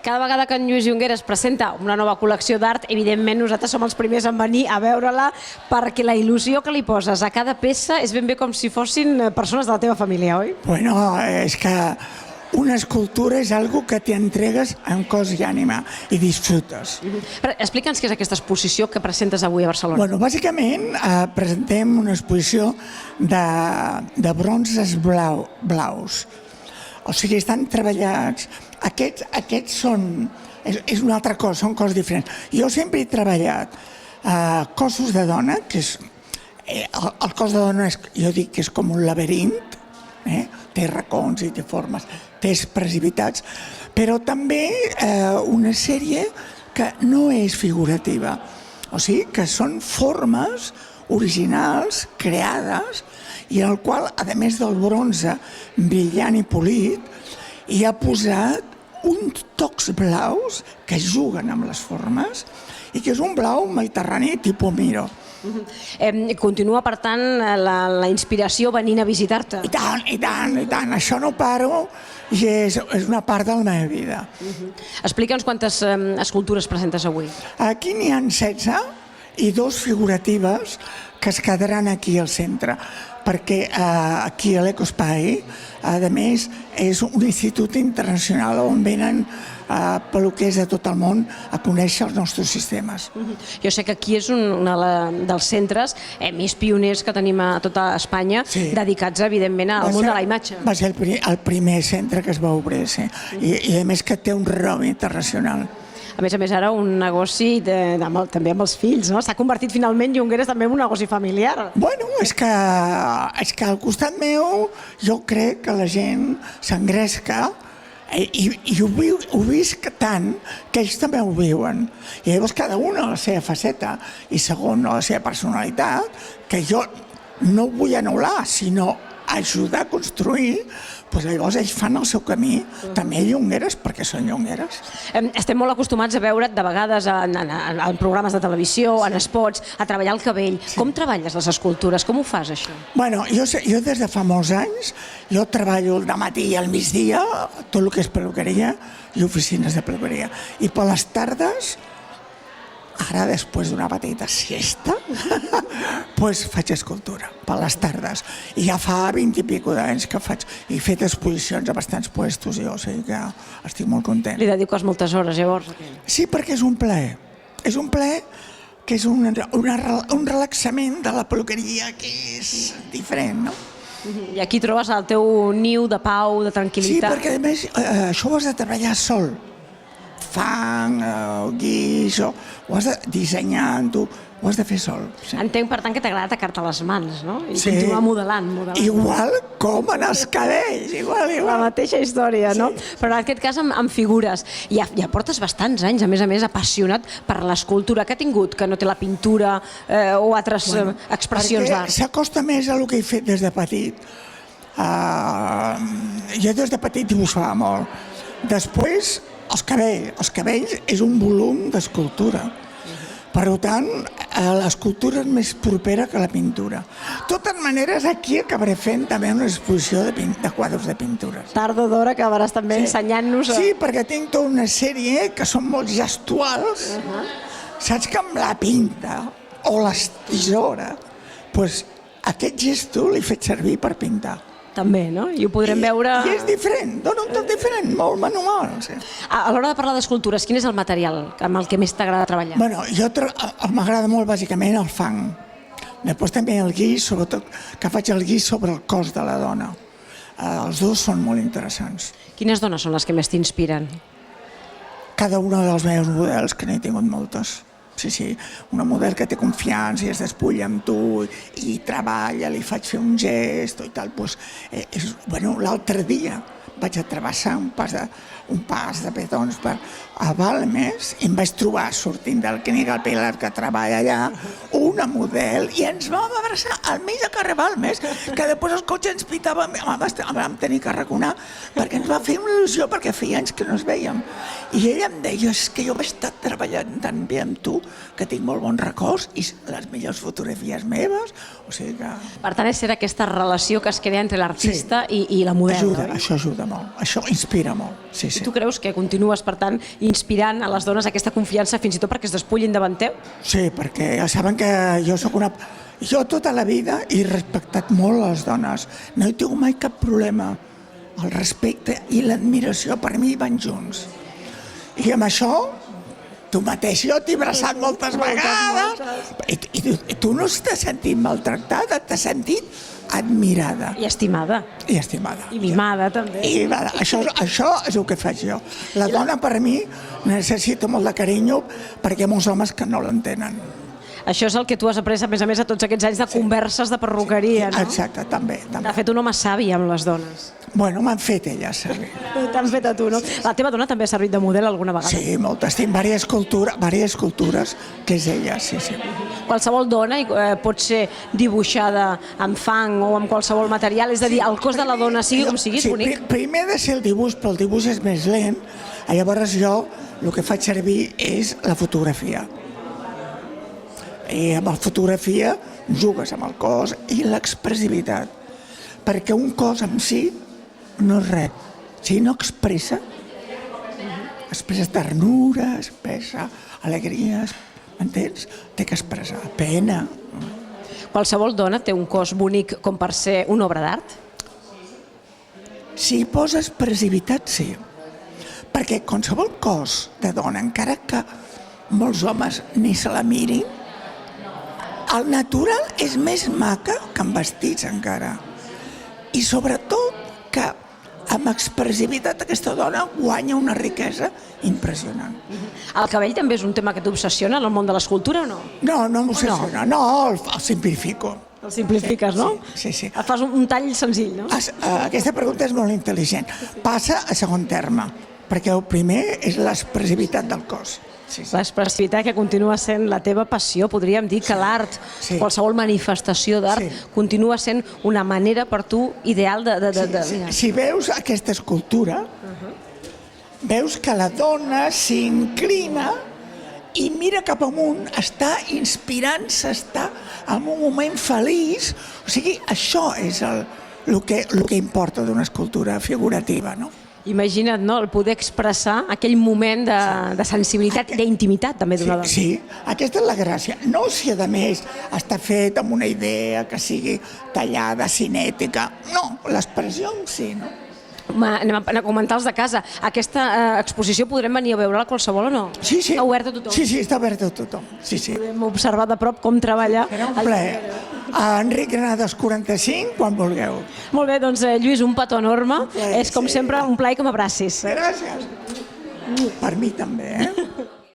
Cada vegada que en Lluís Llongueras presenta una nova col·lecció d'art, evidentment nosaltres som els primers en venir a veure-la perquè la il·lusió que li poses a cada peça és ben bé com si fossin persones de la teva família, oi? Bueno, és que una escultura és algo que t'entregues en cos i ànima i disfrutes. Però explica'ns què és aquesta exposició que presentes avui a Barcelona. Bueno, bàsicament presentem una exposició de bronzes blaus. O sigui, estan treballats. Aquests són... És una altra cosa, són coses diferents. Jo sempre he treballat cossos de dona, que és... El cos de dona, jo dic que és com un laberint, té racons i té formes, té precipitats, però també una sèrie que no és figurativa, o sigui que són formes originals, creades, i en el qual, a més del bronze brillant i polit, hi ha posat uns tocs blaus que juguen amb les formes i que és un blau mediterrani tipus Miro. Continua, per tant, la inspiració venint a visitar-te? I tant, això no paro i és una part de la meva vida. Explica'ns quantes escultures presentes avui. Aquí n'hi ha 16 i 2 figuratives que es quedaran aquí al centre, perquè aquí a l'Ecospai, a més, és un institut internacional on venen peluquers de tot el món a conèixer els nostres sistemes. Jo sé que aquí és un dels centres més pioners que tenim a tota Espanya, dedicats, evidentment, al món de la imatge. Va ser el primer centre que es va obrir, sí. I a més que té un renom internacional. A més, ara un negoci també amb els fills, no? S'ha convertit finalment Llongueras també en un negoci familiar. Bueno, és que al costat meu jo crec que la gent s'engresca i ho visc tant que ells també ho viuen. I llavors cada un a la seva faceta i segon a la seva personalitat, que jo no vull anul·lar, sinó ajudar a construir, doncs llavors ells fan el seu camí, també Llongueras, perquè són Llongueras. Estem molt acostumats a veure't de vegades en programes de televisió, en spots, a treballar el cabell. Com treballes les escultures? Com ho fas, això? Bueno, jo des de fa molts anys, jo treballo al matí i al migdia, tot el que és peluqueria i oficines de peluqueria. I per les tardes, ara després d'una petita siesta, doncs faig escultura per les tardes. I ja fa 20 i pico d'anys que faig. He fet exposicions a bastants puestos, o sigui que estic molt content. Li dediques moltes hores, llavors? Sí, perquè és un plaer. És un plaer que és un relaxament de la peluqueria que és diferent, no? I aquí trobes el teu niu de pau, de tranquil·litat. Sí, perquè a més això ho has de treballar sol. Fang, guix, ho has de dissenyar, tu ho has de fer sol. Entenc, per tant, que t'agrada tacar-te les mans, no? I continuar modelant. Igual com en els cabells, igual. La mateixa història, no? Però en aquest cas amb figures. Ja portes bastants anys, a més, apassionat per l'escultura. Què ha tingut que no té la pintura o altres expressions d'art? Perquè s'acosta més a el que he fet des de petit. Jo des de petit dibuixava molt. Després, els cabells és un volum d'escultura. Per tant, l'escultura és més propera que la pintura. De totes maneres, aquí acabaré fent també una exposició de quadres de pintures. Tard o d'hora acabaràs també ensenyant-nos... Sí, perquè tinc tota una sèrie que són molt gestuals. Saps que amb la pinta o la tisora, aquest gesto l'he fet servir per pintar. També, no? I ho podrem veure... I és diferent, dona un toc diferent, molt manual. A l'hora de parlar d'escultures, quin és el material amb el que més t'agrada treballar? Bueno, m'agrada molt bàsicament el fang. Després també el guix, sobretot que faig el guix sobre el cos de la dona. Els dos són molt interessants. Quines dones són les que més t'inspiren? Cada una dels meus models, que n'he tingut moltes. Sí, una model que té confiança i es despulla amb tu i treballa, li faig fer un gest i tal. L'altre dia vaig a travessar un pas de petons a Balmes i em vaig trobar, sortint del Clínic El Pilar, que treballa allà, una model, i ens vam abraçar al mig del carrer Balmes, que després el cotxe ens pitava, vam tenir que arraconar, perquè ens va fer una il·lusió, perquè feia anys que no ens vèiem. I ella em deia, és que jo he estat treballant tan bé amb tu, que tinc molt bons records i les millors fotografies meves, o sigui que... Per tant, és ser aquesta relació que es crea entre l'artista i la model. Això ajuda. ajuda molt, això inspira molt, sí, I sí. tu creus que continues, per tant, inspirant a les dones aquesta confiança fins i tot perquè es despullin davant teu? Sí, perquè ja saben que jo sóc una... Jo tota la vida he respectat molt les dones, no hi tinc mai cap problema. El respecte i l'admiració per mi van junts. I amb això, tu mateix, jo t'he abraçat moltes vegades i tu no t'has sentit maltractada, t'has sentit admirada I estimada. i estimada. I mimada, també. I això és el que faig jo. La dona per mi necessita molt de carinyo perquè hi ha molts homes que no l'entenen. Això és el que tu has après, a més a tots aquests anys de converses de perruqueria, no? Exacte, també. T'ha fet un home savi amb les dones. Bueno, m'han fet elles servir. T'han fet a tu, no? La teva dona també ha servit de model alguna vegada? Sí, moltes. Tinc diverses cultures que és ella, sí, sí. Qualsevol dona pot ser dibuixada amb fang o amb qualsevol material, és a dir, el cos de la dona, sigui com sigui, és bonic. Primer ha de ser el dibuix, però el dibuix és més lent. Llavors jo el que faig servir és la fotografia. I amb la fotografia jugues amb el cos i l'expressivitat, perquè un cos en si no és res, si no expressa ternura, expressa alegries, entens? Té que expressar pena. Qualsevol dona té un cos bonic com per ser una obra d'art? Si hi posa expressivitat, sí. Perquè qualsevol cos de dona, encara que molts homes ni se la mirin, el natural és més maca que amb vestits encara. I sobretot que amb expressivitat aquesta dona guanya una riquesa impressionant. El cabell també és un tema que t'obsessiona en el món de l'escultura o no? No, no m'obsessiona, no, el simplifico. El simplifiques, no? Sí, sí. Et fas un tall senzill, no? Aquesta pregunta és molt intel·ligent. Passa a segon terme, perquè el primer és l'expressivitat del cos. L'expressivitat que continua sent la teva passió, podríem dir que l'art, qualsevol manifestació d'art, continua sent una manera per tu ideal de... Si veus aquesta escultura, veus que la dona s'inclina i mira cap amunt, està inspirant-se, està en un moment feliç. O sigui, això és el que importa d'una escultura figurativa, no? Imagina't, no?, el poder expressar aquell moment de sensibilitat, d'intimitat també d'una dona. Sí, aquesta és la gràcia. No si a més està fet amb una idea que sigui tallada, cinètica. No, l'expressió en si, no? Anem a comentar els de casa. Aquesta exposició podrem venir a veure-la qualsevol o no? Sí, sí. Està oberta a tothom? Sí, sí, està oberta a tothom. Sí, sí. Podem observar de prop com treballa. Serà un plaer. A Enric Granados 45, quan vulgueu. Molt bé, doncs Lluís, un petó enorme. És com sempre un plaer que m'abracis. Gràcies. Per mi també, eh?